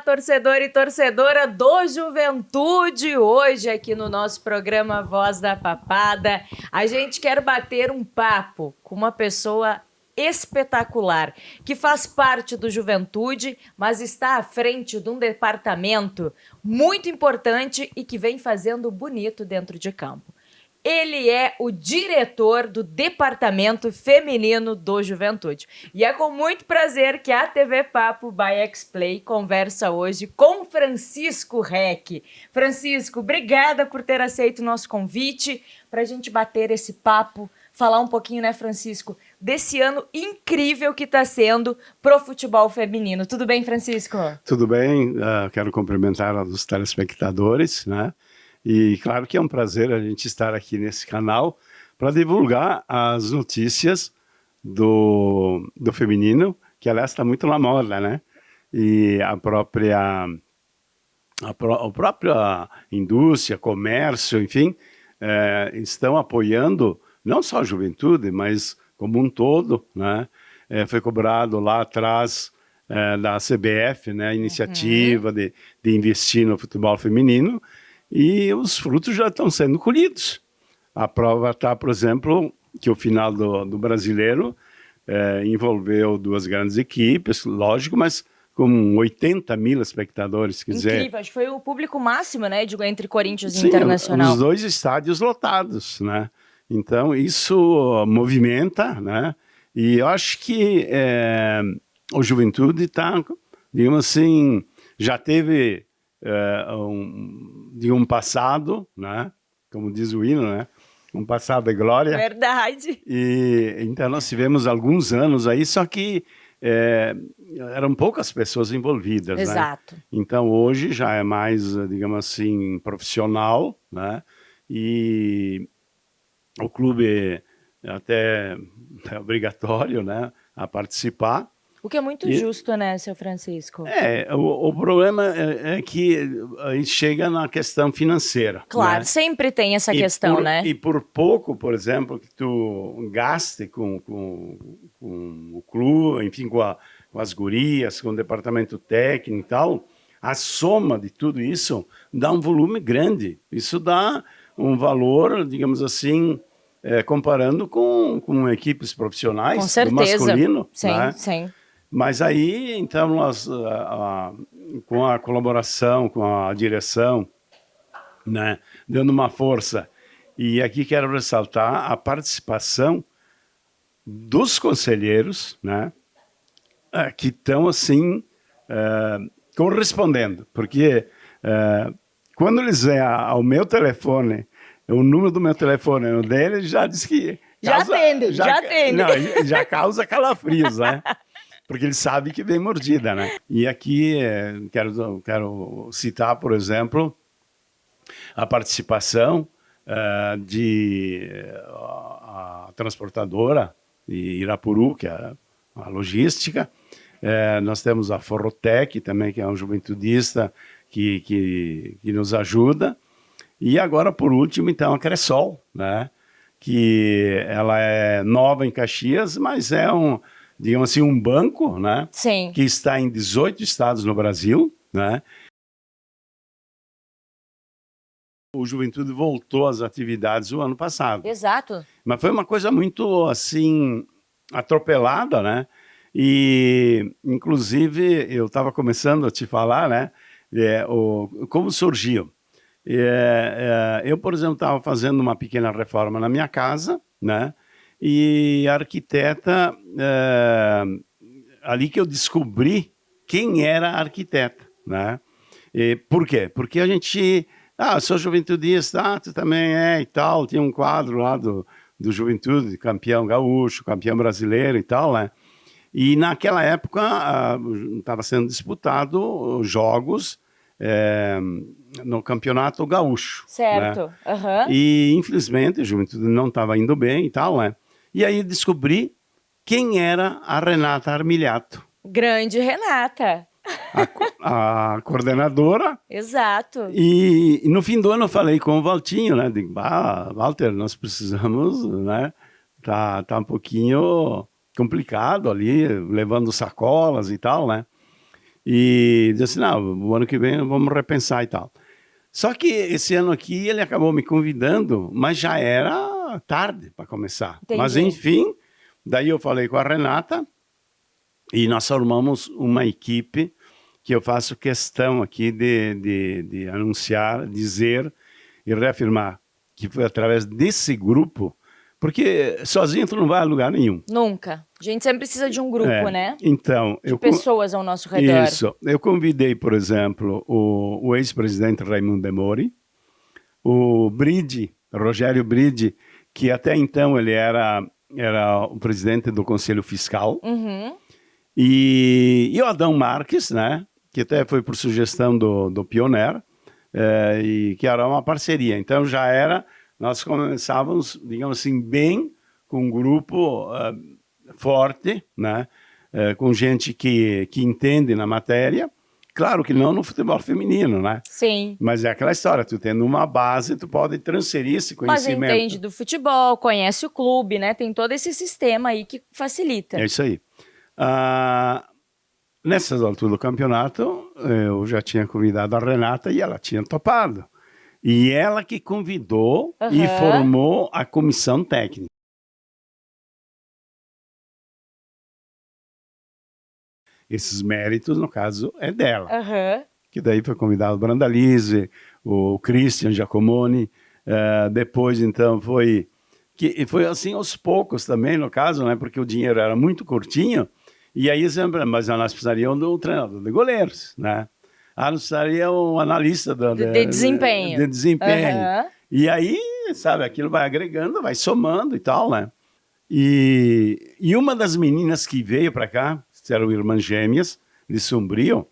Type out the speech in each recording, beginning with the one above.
torcedor e torcedora do Juventude. Hoje aqui no nosso programa Voz da Papada, a gente quer bater um papo com uma pessoa espetacular, que faz parte do Juventude, mas está à frente de um departamento muito importante e que vem fazendo bonito dentro de campo. Ele é o diretor do Departamento Feminino do Juventude. E é com muito prazer que a TV Papo by X-Play conversa hoje com Francisco Reck. Francisco, obrigada por ter aceito o nosso convite para a gente bater esse papo, falar um pouquinho, né, Francisco, desse ano incrível que está sendo pro futebol feminino. Tudo bem, Francisco? Tudo bem, quero cumprimentar os telespectadores, né? E claro que é um prazer a gente estar aqui nesse canal para divulgar as notícias do feminino, que aliás está muito na moda, né? E a própria indústria, comércio, enfim, estão apoiando não só a juventude, mas como um todo, né? Foi cobrado lá atrás da CBF, né? A iniciativa de investir no futebol feminino. E os frutos já estão sendo colhidos. A prova está, por exemplo, que o final do Brasileiro envolveu duas grandes equipes, lógico, mas com 80 mil espectadores. Quer Incrível, dizer, acho que foi o público máximo, né, entre Corinthians e sim, Internacional. os dois estádios lotados, né? Então, isso movimenta, né? E eu acho que o Juventude está, digamos assim, já teve... de um passado, né? Como diz o hino, né? Um passado de glória. Verdade. E então nós tivemos alguns anos aí, só que eram poucas pessoas envolvidas, Exato. né? Então hoje já é mais, digamos assim, profissional, né? E o clube até é obrigatório, né, a participar. O que é muito justo, né, seu Francisco? O problema é que a gente chega na questão financeira. Claro, né? sempre tem essa questão, né? E por pouco, por exemplo, que tu gaste com o clube, enfim, com as gurias, com o departamento técnico e tal, a soma de tudo isso dá um volume grande. Isso dá um valor, digamos assim, comparando com equipes profissionais, Com certeza. do masculino. Sim, né? sim. Mas aí, então, nós, com a colaboração, com a direção, né, dando uma força. E aqui quero ressaltar a participação dos conselheiros, né, que estão, assim, correspondendo. Porque quando eles vêm ao meu telefone, o número do meu telefone é o dele, já diz que... Já atende. Não, já causa calafrios, né? Porque ele sabe que vem mordida, né? E aqui quero citar, por exemplo, a participação a transportadora de Irapuru, que é a logística. Nós temos a Forrotec também, que é um juventudista que nos ajuda. E agora, por último, então, a Cressol, né? Que ela é nova em Caxias, mas é digamos assim, um banco, né? Sim. Que está em 18 estados no Brasil, né? O Juventude voltou às atividades o ano passado. Exato. Mas foi uma coisa muito, assim, atropelada, né? E, inclusive, eu estava começando a te falar, né? Como surgiu. Eu, por exemplo, estava fazendo uma pequena reforma na minha casa, né? E a arquiteta, ali que eu descobri quem era a arquiteta, né? Por quê? Porque a gente... eu sou juventudista, tu também é e tal. Tinha um quadro lá do Juventude, campeão gaúcho, campeão brasileiro e tal, né? E naquela época estava sendo disputado jogos no campeonato gaúcho. Certo. Né? Uhum. E, infelizmente, a Juventude não estava indo bem e tal, né? E aí descobri quem era a Renata Armiliato. Grande Renata. A coordenadora. Exato. E no fim do ano eu falei com o Valtinho, né? Digo, Walter, nós precisamos, né? Tá um pouquinho complicado ali, levando sacolas e tal, né? E disse, não, o ano que vem vamos repensar e tal. Só que esse ano aqui ele acabou me convidando, mas já era tarde para começar. Entendi. Mas enfim, daí eu falei com a Renata e nós formamos uma equipe que eu faço questão aqui de anunciar, dizer e reafirmar que foi através desse grupo, porque sozinho tu não vai a lugar nenhum. Nunca. A gente sempre precisa de um grupo, né? Então, De pessoas ao nosso redor. Isso. Eu convidei, por exemplo, o ex-presidente Raimundo De Mori, o Bride, Rogério Bride, que até então ele era o presidente do Conselho Fiscal, Uhum. e o Adão Marques, né, que até foi por sugestão do Pioneer, e que era uma parceria. Então nós começávamos, digamos assim, bem com um grupo forte, né, com gente que entende na matéria. Claro que não no futebol feminino, né? Sim. Mas é aquela história, tu tendo uma base, tu pode transferir esse Mas conhecimento. entende do futebol, conhece o clube, né? Tem todo esse sistema aí que facilita. É isso aí. Nessas alturas do campeonato, eu já tinha convidado a Renata e ela tinha topado. E ela que convidou e formou a comissão técnica. Esses méritos, no caso, é dela. Que daí foi convidado o Brandalize, o Christian Giacomoni, depois, então, foi assim aos poucos também, no caso, né, porque o dinheiro era muito curtinho, e aí sempre, mas nós precisaríamos do treinador de goleiros, né? Nós precisaríamos um analista de desempenho. De desempenho. E aí, sabe, aquilo vai agregando, vai somando e tal, né? E uma das meninas que veio para cá, eram irmãs gêmeas de Sombrio,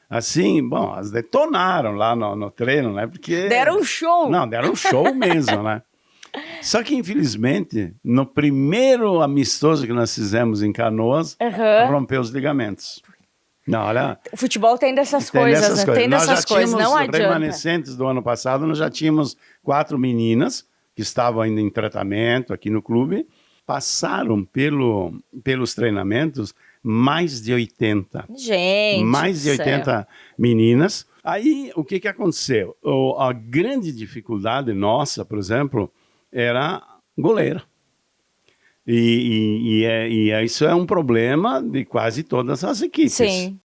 assim, bom, elas detonaram lá no treino, né? Porque deram um show. Não, deram um show mesmo, né? Só que, infelizmente, no primeiro amistoso que nós fizemos em Canoas, rompeu os ligamentos. Não, olha, o futebol tem dessas coisas, né? Tem dessas coisas, não adianta. Remanescentes do ano passado, nós já tínhamos 4 meninas que estavam ainda em tratamento aqui no clube, passaram pelos treinamentos mais de 80. Gente, mais de 80 meninas. Aí, o que aconteceu? A grande dificuldade nossa, por exemplo, era goleira. E isso é um problema de quase todas as equipes. Sim.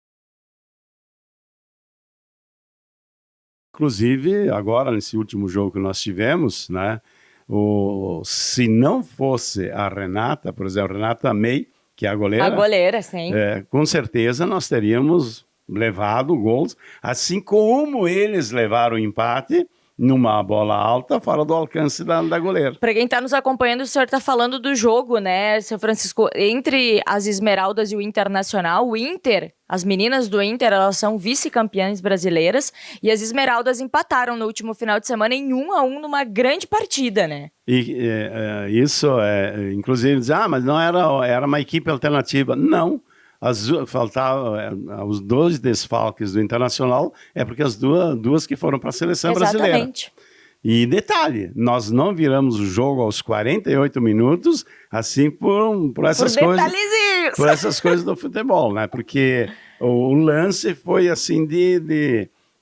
Inclusive, agora, nesse último jogo que nós tivemos, né, se não fosse a Renata, por exemplo, a Renata May, que é a goleira. A goleira, sim. Com certeza nós teríamos levado gols, assim como eles levaram o empate numa bola alta, fora do alcance da goleira. Para quem está nos acompanhando, o senhor está falando do jogo, né, seu Francisco? Entre as Esmeraldas e o Internacional, o Inter, as meninas do Inter, elas são vice-campeãs brasileiras e as Esmeraldas empataram no último final de semana em 1-1 numa grande partida, né? E isso, inclusive, diz, mas não era uma equipe alternativa. Não. Faltavam os 2 desfalques do Internacional, porque as duas que foram para a seleção brasileira. Exatamente. E detalhe, nós não viramos o jogo aos 48 minutos, assim por essas coisas do futebol, né? Porque o lance foi assim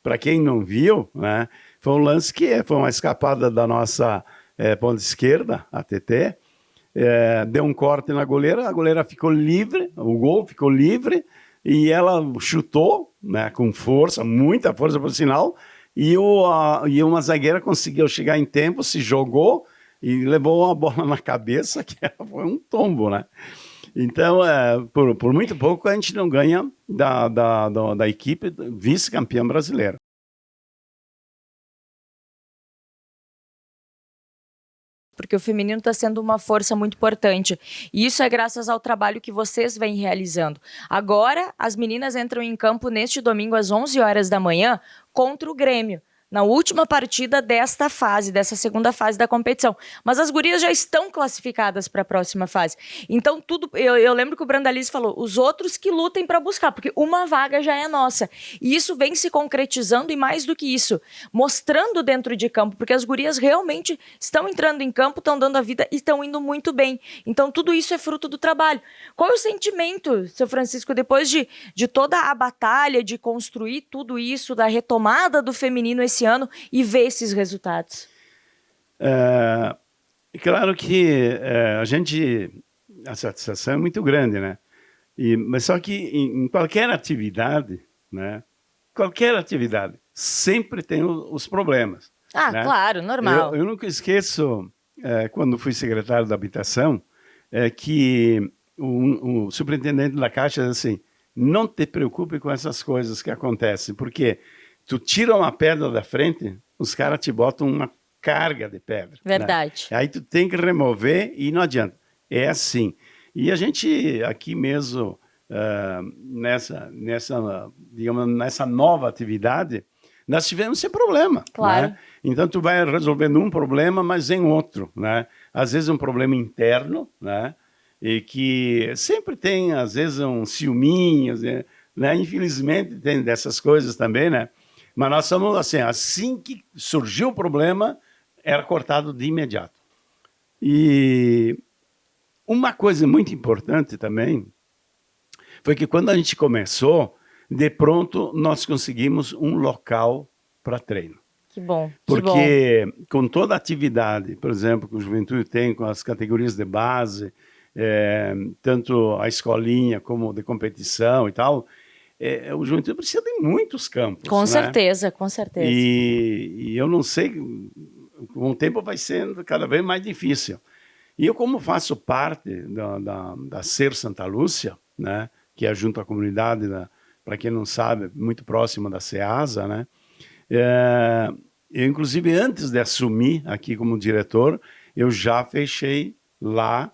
para quem não viu, né? Foi um lance que foi uma escapada da nossa ponta esquerda, a TT, deu um corte na goleira, a goleira ficou livre, o gol ficou livre, e ela chutou, né, com força, muita força por sinal, e uma zagueira conseguiu chegar em tempo, se jogou e levou uma bola na cabeça, que foi um tombo, né? Então, por muito pouco, a gente não ganha da equipe vice-campeã brasileira. Porque o feminino está sendo uma força muito importante. E isso é graças ao trabalho que vocês vêm realizando. Agora, as meninas entram em campo neste domingo às 11 horas da manhã contra o Grêmio. na última partida desta fase, dessa segunda fase da competição. Mas as gurias já estão classificadas para a próxima fase. Então, eu lembro que o Brandalize falou, os outros que lutem para buscar, porque uma vaga já é nossa. E isso vem se concretizando e mais do que isso, mostrando dentro de campo, porque as gurias realmente estão entrando em campo, estão dando a vida e estão indo muito bem. Então, tudo isso é fruto do trabalho. Qual é o sentimento, seu Francisco, depois de toda a batalha, de construir tudo isso, da retomada do feminino esse ano e ver esses resultados? Claro que a satisfação é muito grande, né? Mas só que em qualquer atividade, né? Qualquer atividade, sempre tem os problemas. Né? Claro, normal. Eu nunca esqueço, quando fui secretário da Habitação, que o superintendente da Caixa disse assim, não te preocupe com essas coisas que acontecem, porque tu tira uma pedra da frente, os caras te botam uma carga de pedra. Verdade. Né? Aí tu tem que remover e não adianta. É assim. E a gente aqui mesmo, digamos, nessa nova atividade, nós tivemos esse problema. Claro. Né? Então tu vai resolvendo um problema, mas em outro. Né? Às vezes um problema interno, né? E que sempre tem, às vezes, um ciúminho, né? Infelizmente tem dessas coisas também, né? Mas nós somos assim que surgiu o problema, era cortado de imediato. E uma coisa muito importante também foi que quando a gente começou, de pronto nós conseguimos um local para treino. Que bom. Porque com toda a atividade, por exemplo, que o Juventude tem com as categorias de base, tanto a escolinha como de competição e tal, o Juventude precisa de muitos campos. Com né? certeza, com certeza. E eu não sei, com o tempo vai sendo cada vez mais difícil. E eu, como faço parte da Ser Santa Lúcia, né, que é junto à comunidade, para quem não sabe, muito próxima da SEASA, né, eu, inclusive, antes de assumir aqui como diretor, eu já fechei lá.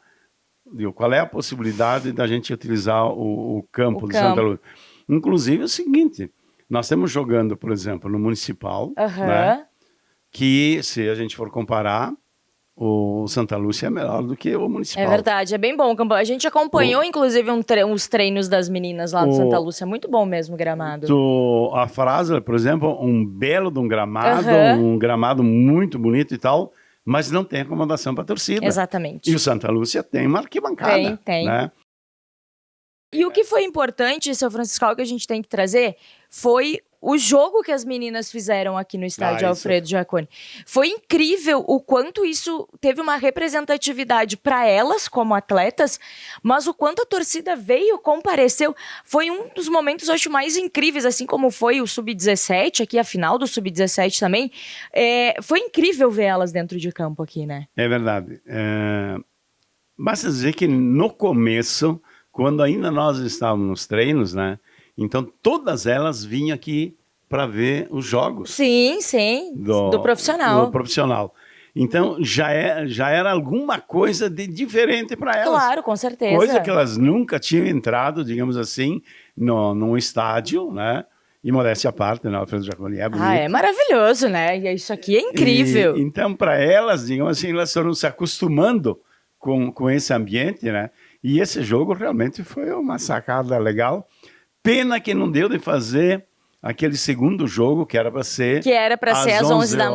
Qual é a possibilidade da gente utilizar o campo de Santa Lúcia? Inclusive é o seguinte, nós estamos jogando, por exemplo, no Municipal, né, que se a gente for comparar, o Santa Lúcia é melhor do que o Municipal. É verdade, é bem bom. A gente acompanhou, inclusive, os treinos das meninas lá do Santa Lúcia. É muito bom mesmo o gramado. A Frasle, por exemplo, um belo de um gramado muito bonito e tal, mas não tem acomodação para a torcida. Exatamente. E o Santa Lúcia tem uma arquibancada. Tem. Né? E o que foi importante, seu Francisco, que a gente tem que trazer, foi o jogo que as meninas fizeram aqui no estádio Alfredo Jaconi. Foi incrível o quanto isso teve uma representatividade para elas como atletas, mas o quanto a torcida veio, compareceu. Foi um dos momentos, eu acho, mais incríveis, assim como foi o Sub-17, aqui a final do Sub-17 também. Foi incrível ver elas dentro de campo aqui, né? É verdade. Basta dizer que no começo, quando ainda nós estávamos nos treinos, né? Então todas elas vinham aqui para ver os jogos. Sim, do profissional. Do profissional. Então já era alguma coisa de diferente para elas. Claro, com certeza. Coisa que elas nunca tinham entrado, digamos assim, num estádio, né? E modéstia à parte, né? Alfredo Jaconi é bonito. É maravilhoso, né? E isso aqui é incrível. Então, para elas, digamos assim, elas foram se acostumando com esse ambiente, né? E esse jogo realmente foi uma sacada legal. Pena que não deu de fazer aquele segundo jogo que era para ser... Que era para ser às 11 da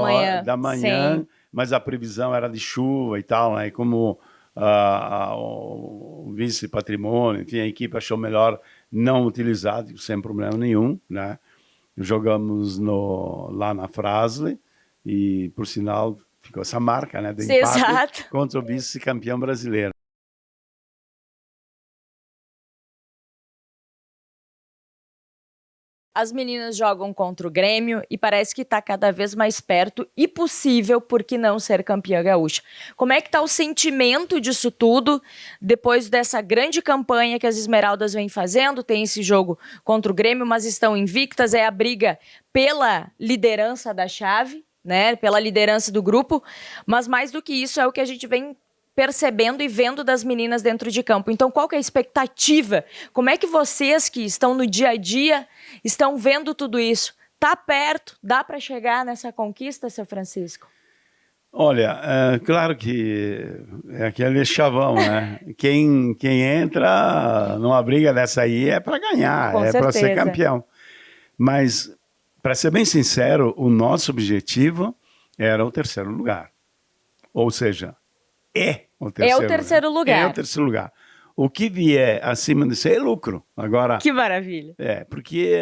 manhã. Sim. Mas a previsão era de chuva e tal, né? E como o vice-patrimônio, enfim, a equipe achou melhor não utilizar, sem problema nenhum, né? Jogamos lá na Frasle e, por sinal, ficou essa marca, né? De empate contra o vice-campeão brasileiro. As meninas jogam contra o Grêmio e parece que está cada vez mais perto e possível, por que não ser campeã gaúcha? Como é que está o sentimento disso tudo depois dessa grande campanha que as Esmeraldas vêm fazendo? Tem esse jogo contra o Grêmio, mas estão invictas, é a briga pela liderança da chave, né? Pela liderança do grupo, mas mais do que isso é o que a gente vem percebendo e vendo das meninas dentro de campo. Então, qual que é a expectativa? Como é que vocês que estão no dia a dia estão vendo tudo isso? Tá perto, dá para chegar nessa conquista, seu Francisco? Olha, claro que é aquele chavão, né? Quem entra numa briga dessa aí é para ganhar, Com é para ser certeza. campeão. Mas, para ser bem sincero, o nosso objetivo era o terceiro lugar. Ou seja, é o terceiro lugar. É o terceiro lugar. O que vier acima disso é lucro. Agora, Que maravilha. porque,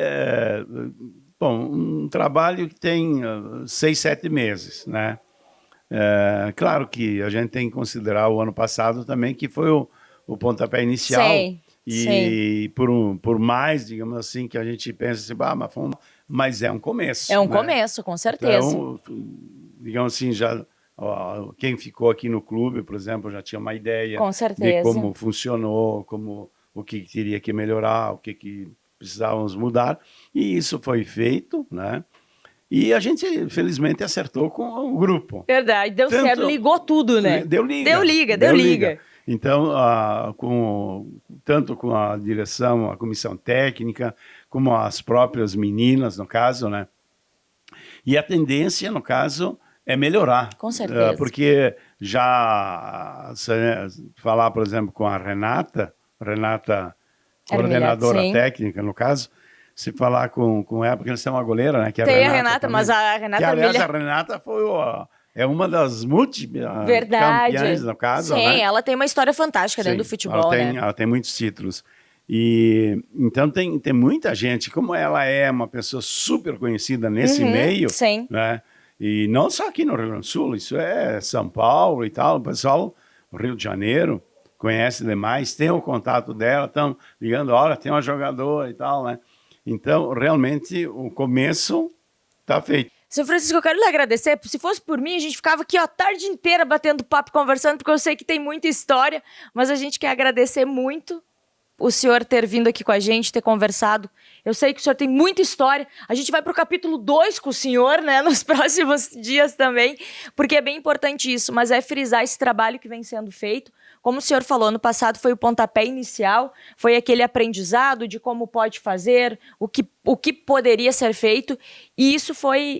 bom, um trabalho que tem 6, 7 meses, né? Claro que a gente tem que considerar o ano passado também, que foi o pontapé inicial. Sim, E por mais, digamos assim, que a gente pensa assim, mas é um começo. É um né? começo, com certeza. Então, digamos assim, já quem ficou aqui no clube, por exemplo, já tinha uma ideia Com de certeza. como funcionou, o que teria que melhorar, o que precisávamos mudar. E isso foi feito, né? E a gente, felizmente, acertou com o grupo. Verdade, deu certo, ligou tudo, né? Deu liga. Deu liga. Então, tanto com a direção, a comissão técnica, como as próprias meninas, no caso, né? E a tendência, no caso, é melhorar. Com certeza. Porque já, falar, por exemplo, com a Renata, coordenadora sim. técnica, no caso, se falar com ela, porque eles têm uma goleira, né? Que é Tem a Renata Renata, também, mas a Renata... que, aliás, a Renata foi é uma das campeãs, no caso, Sim, né? ela tem uma história fantástica dentro do futebol, né? Ela tem muitos títulos. E então tem muita gente, como ela é uma pessoa super conhecida nesse meio, sim. né? E não só aqui no Rio Grande do Sul, isso é São Paulo e tal, o pessoal do Rio de Janeiro conhece demais, tem o contato dela, estão ligando, olha, tem uma jogadora e tal, né? Então, realmente, o começo está feito. Seu Francisco, eu quero lhe agradecer. Se fosse por mim, a gente ficava aqui ó, a tarde inteira batendo papo, conversando, porque eu sei que tem muita história, mas a gente quer agradecer muito o senhor ter vindo aqui com a gente, ter conversado. Eu sei que o senhor tem muita história. A gente vai para o capítulo 2 com o senhor, né, nos próximos dias também, porque é bem importante isso, mas é frisar esse trabalho que vem sendo feito. Como o senhor falou, no passado foi o pontapé inicial, foi aquele aprendizado de como pode fazer, o que poderia ser feito, e isso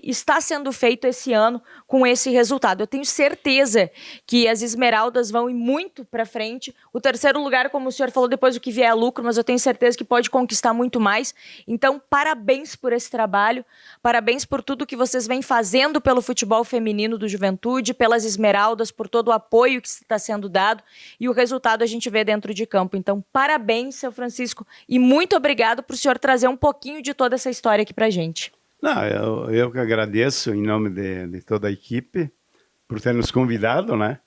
está sendo feito esse ano com esse resultado. Eu tenho certeza que as Esmeraldas vão ir muito para frente. O terceiro lugar, como o senhor falou, depois do que vier é lucro, mas eu tenho certeza que pode conquistar muito mais. Então, parabéns por esse trabalho, parabéns por tudo que vocês vêm fazendo pelo futebol feminino do Juventude, pelas Esmeraldas, por todo o apoio que está sendo dado, e o resultado a gente vê dentro de campo. Então, parabéns, seu Francisco, e muito obrigado por o senhor trazer um pouquinho de toda essa história aqui pra gente. Não, eu que agradeço em nome de toda a equipe por ter nos convidado, né?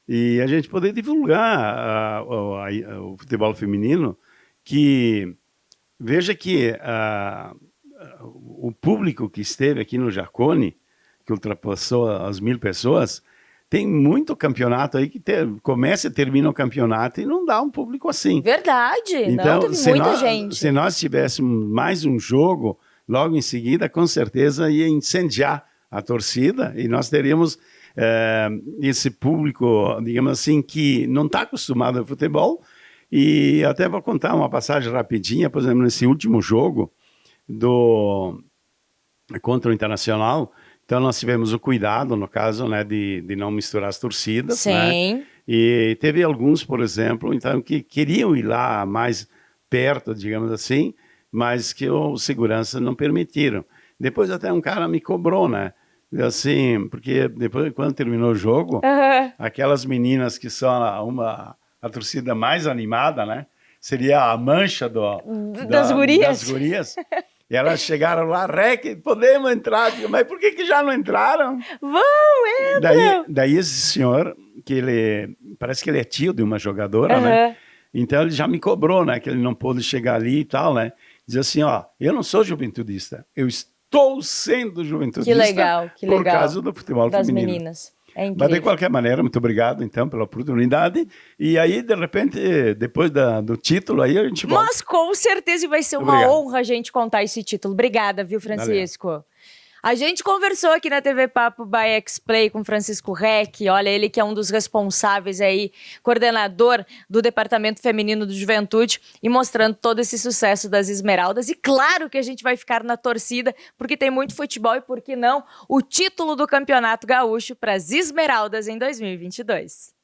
E a gente poder divulgar o futebol feminino, que veja que o público que esteve aqui no Jacone, que ultrapassou as 1.000 pessoas, tem muito campeonato aí que começa e termina o campeonato e não dá um público assim. Verdade, então, não, teve muita gente. Se nós tivéssemos mais um jogo, logo em seguida, com certeza ia incendiar a torcida e nós teríamos esse público, digamos assim, que não está acostumado ao futebol. E até vou contar uma passagem rapidinha, por exemplo, nesse último jogo contra o Internacional. Então, nós tivemos o cuidado, no caso, né, de não misturar as torcidas. Sim. Né? E teve alguns, por exemplo, então, que queriam ir lá mais perto, digamos assim, mas que os seguranças não permitiram. Depois até um cara me cobrou, né? Assim, porque depois, quando terminou o jogo, aquelas meninas que são a torcida mais animada, né? Seria a mancha das gurias. E elas chegaram lá, podemos entrar. Mas por que já não entraram? Entram! Daí esse senhor, que parece que ele é tio de uma jogadora, né? Então ele já me cobrou, né? Que ele não pôde chegar ali e tal, né? Diz assim, ó, eu não sou juventudista, eu estou sendo juventudista. Que legal. Por causa do futebol das feminino. Meninas. É incrível. Mas, de qualquer maneira, muito obrigado, então, pela oportunidade. E aí, de repente, depois do título, aí a gente volta. Mas, com certeza, vai ser uma honra a gente contar esse título. Obrigada, viu, Francisco? Valeu. A gente conversou aqui na TV Papo by X-Play com Francisco Reck, olha, ele que é um dos responsáveis aí, coordenador do Departamento Feminino do Juventude, e mostrando todo esse sucesso das Esmeraldas. E claro que a gente vai ficar na torcida, porque tem muito futebol e, por que não, o título do Campeonato Gaúcho para as Esmeraldas em 2022.